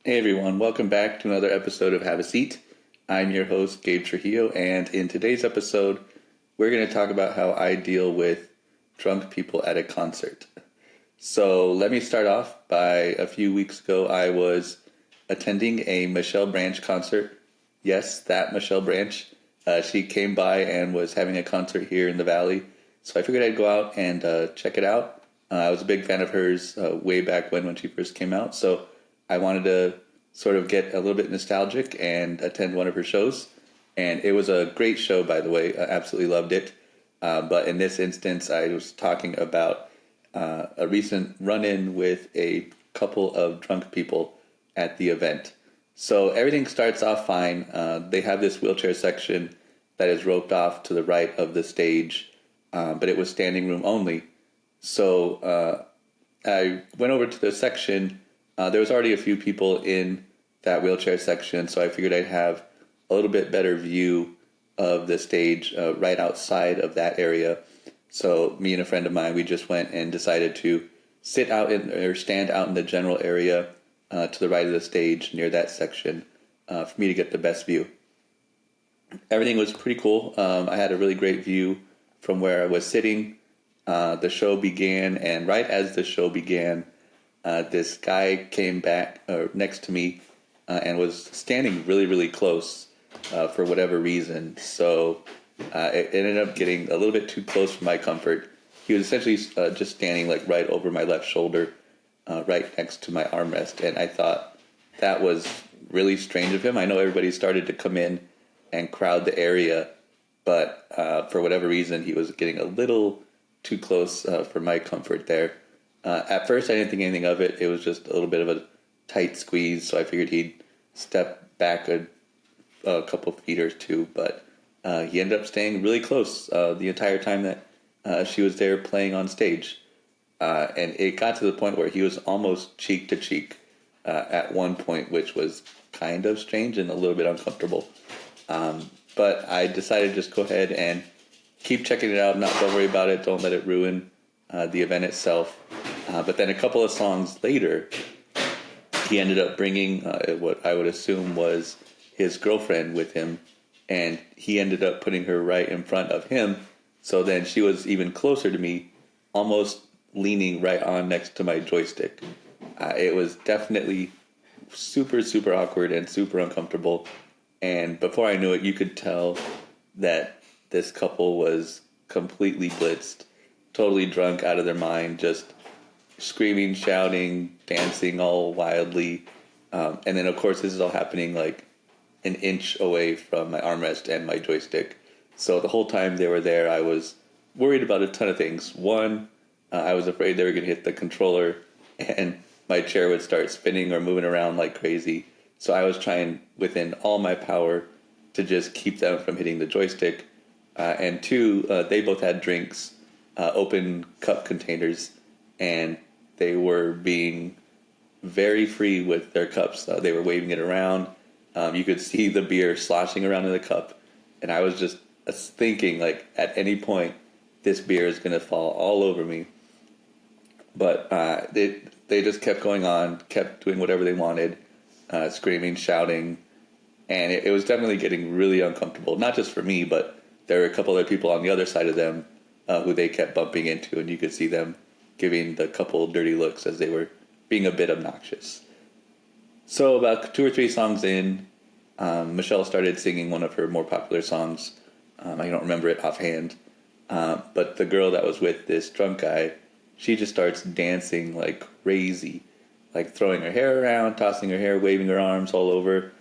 Hey everyone, welcome back to another episode of Have a Seat. I'm your host, Gabe Trujillo, and in today's episode, we're going to talk about how I deal with drunk people at a concert. So let me start off by a few weeks ago, I was attending a Michelle Branch concert. Yes, that Michelle Branch. She came by and was having a concert here in the Valley. So I figured I'd go out and check it out. I was a big fan of hers way back when she first came out. So I wanted to sort of get a little bit nostalgic and attend one of her shows. And it was a great show, by the way. I absolutely loved it. But in this instance, I was talking about a recent run-in with a couple of drunk people at the event. So everything starts off fine. They have this wheelchair section that is roped off to the right of the stage, but it was standing room only. So I went over to the section. There was already a few people in that wheelchair section, so I figured I'd have a little bit better view of the stage right outside of that area. So me and a friend of mine, we just went and decided to sit out in or stand out in the general area to the right of the stage near that section for me to get the best view. Everything was pretty cool. I had a really great view from where I was sitting. The show began, and right as the show began, this guy came back next to me and was standing really, really close for whatever reason. So it ended up getting a little bit too close for my comfort. He was essentially just standing like right over my left shoulder, right next to my armrest. And I thought that was really strange of him. I know everybody started to come in and crowd the area, but for whatever reason, he was getting a little too close for my comfort there. At first, I didn't think anything of it. It was just a little bit of a tight squeeze, so I figured he'd step back a couple feet or two, but he ended up staying really close the entire time that she was there playing on stage. And it got to the point where he was almost cheek to cheek at one point, which was kind of strange and a little bit uncomfortable. But I decided to just go ahead and keep checking it out. Don't worry about it. Don't let it ruin the event itself. But then a couple of songs later, he ended up bringing what I would assume was his girlfriend with him, and he ended up putting her right in front of him. So then she was even closer to me, almost leaning right on next to my joystick. It was definitely super, super awkward and super uncomfortable. And before I knew it, you could tell that this couple was completely blitzed, totally drunk out of their mind, just screaming, shouting, dancing all wildly. And then, of course, this is all happening like an inch away from my armrest and my joystick. So the whole time they were there, I was worried about a ton of things. One, I was afraid they were going to hit the controller and my chair would start spinning or moving around like crazy. So I was trying within all my power to just keep them from hitting the joystick. And two, they both had drinks, open cup containers, and they were being very free with their cups. They were waving it around. You could see the beer sloshing around in the cup. And I was just thinking, like, at any point, this beer is going to fall all over me. But they just kept going on, kept doing whatever they wanted, screaming, shouting. And it was definitely getting really uncomfortable, not just for me, but there were a couple other people on the other side of them who they kept bumping into, and you could see them giving the couple dirty looks as they were being a bit obnoxious. So about 2 or 3 songs in, Michelle started singing one of her more popular songs. I don't remember it offhand. But the girl that was with this drunk guy, she just starts dancing like crazy, like throwing her hair around, tossing her hair, waving her arms all over,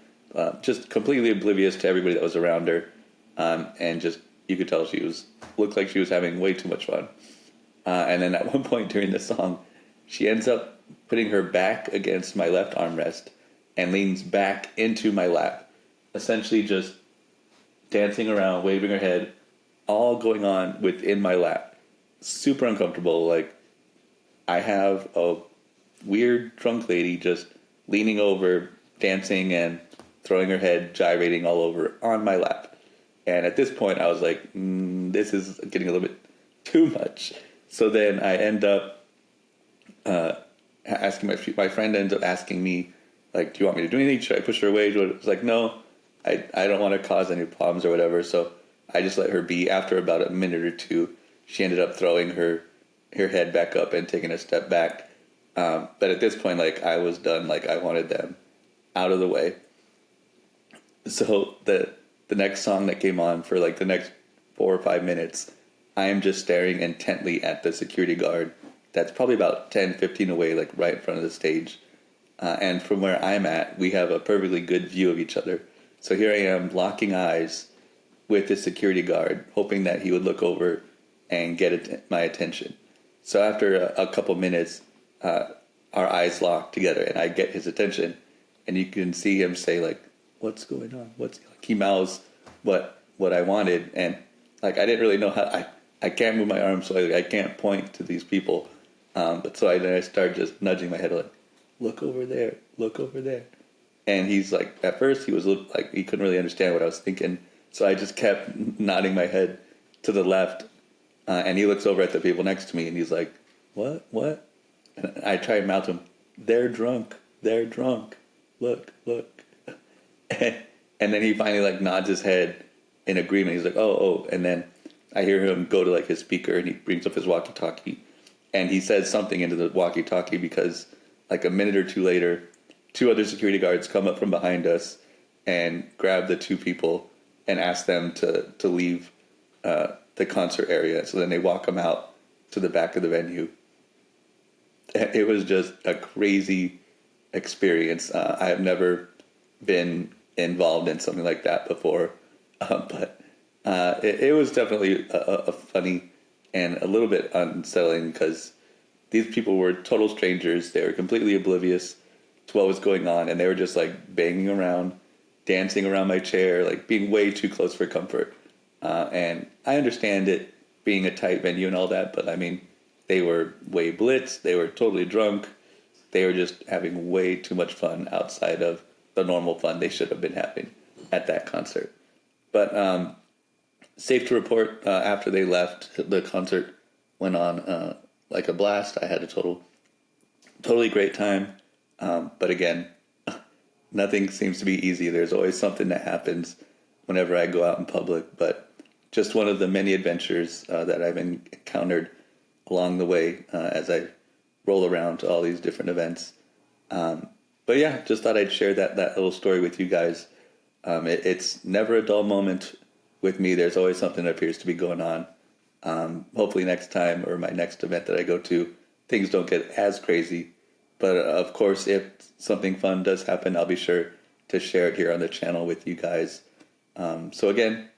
just completely oblivious to everybody that was around her. And just, you could tell looked like she was having way too much fun. And then at one point during the song, she ends up putting her back against my left armrest and leans back into my lap, essentially just dancing around, waving her head, all going on within my lap. Super uncomfortable. Like, I have a weird drunk lady just leaning over, dancing and throwing her head, gyrating all over on my lap. And at this point, I was like, this is getting a little bit too much. So then I end up asking my friend ends up asking me like, do you want me to do anything? Should I push her away? It's like, no, I don't want to cause any problems or whatever. So I just let her be. After about a minute or two, she ended up throwing her head back up and taking a step back. But at this point, like, I was done. Like, I wanted them out of the way. So the next song that came on for like the next 4 or 5 minutes, I am just staring intently at the security guard that's probably about 10, 15 away, like right in front of the stage. And from where I'm at, we have a perfectly good view of each other. So here I am locking eyes with the security guard, hoping that he would look over and get my attention. So after a couple minutes, our eyes lock together and I get his attention. And you can see him say, like, what's going on? Like, he mouths what I wanted. And like, I didn't really know how, I can't move my arms, so I can't point to these people. But so then I started just nudging my head, like, look over there, look over there. And he's like, at first he was like, he couldn't really understand what I was thinking. So I just kept nodding my head to the left. And he looks over at the people next to me and he's like, what? And I try and mouth him, they're drunk. Look. And then he finally like nods his head in agreement. He's like, oh. And then I hear him go to like his speaker and he brings up his walkie-talkie. And he says something into the walkie-talkie because like a minute or two later, 2 other security guards come up from behind us and grab the 2 people and ask them to leave the concert area. So then they walk them out to the back of the venue. It was just a crazy experience. I have never been involved in something like that before, but it was definitely a funny and a little bit unsettling because these people were total strangers. They were completely oblivious to what was going on, and they were just like banging around, dancing around my chair, like being way too close for comfort. And I understand it being a tight venue and all that, but I mean, they were way blitzed. They were totally drunk. They were just having way too much fun outside of the normal fun they should have been having at that concert. But safe to report, after they left, the concert went on like a blast. I had a totally great time. But again, nothing seems to be easy. There's always something that happens whenever I go out in public. But just one of the many adventures that I've encountered along the way as I roll around to all these different events. But yeah, just thought I'd share that little story with you guys. It's never a dull moment with me. There's always something that appears to be going on. Hopefully next time or my next event that I go to, things don't get as crazy. But of course, if something fun does happen, I'll be sure to share it here on the channel with you guys. So again,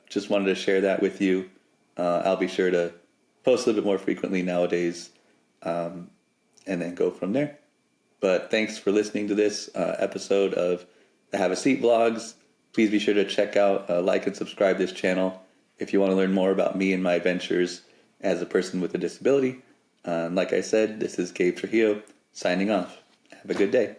just wanted to share that with you. I'll be sure to post a little bit more frequently nowadays, and then go from there. But thanks for listening to this episode of the Have a Seat vlogs. Please be sure to check out, like and subscribe this channel if you want to learn more about me and my adventures as a person with a disability. Like I said, this is Gabe Trujillo signing off. Have a good day.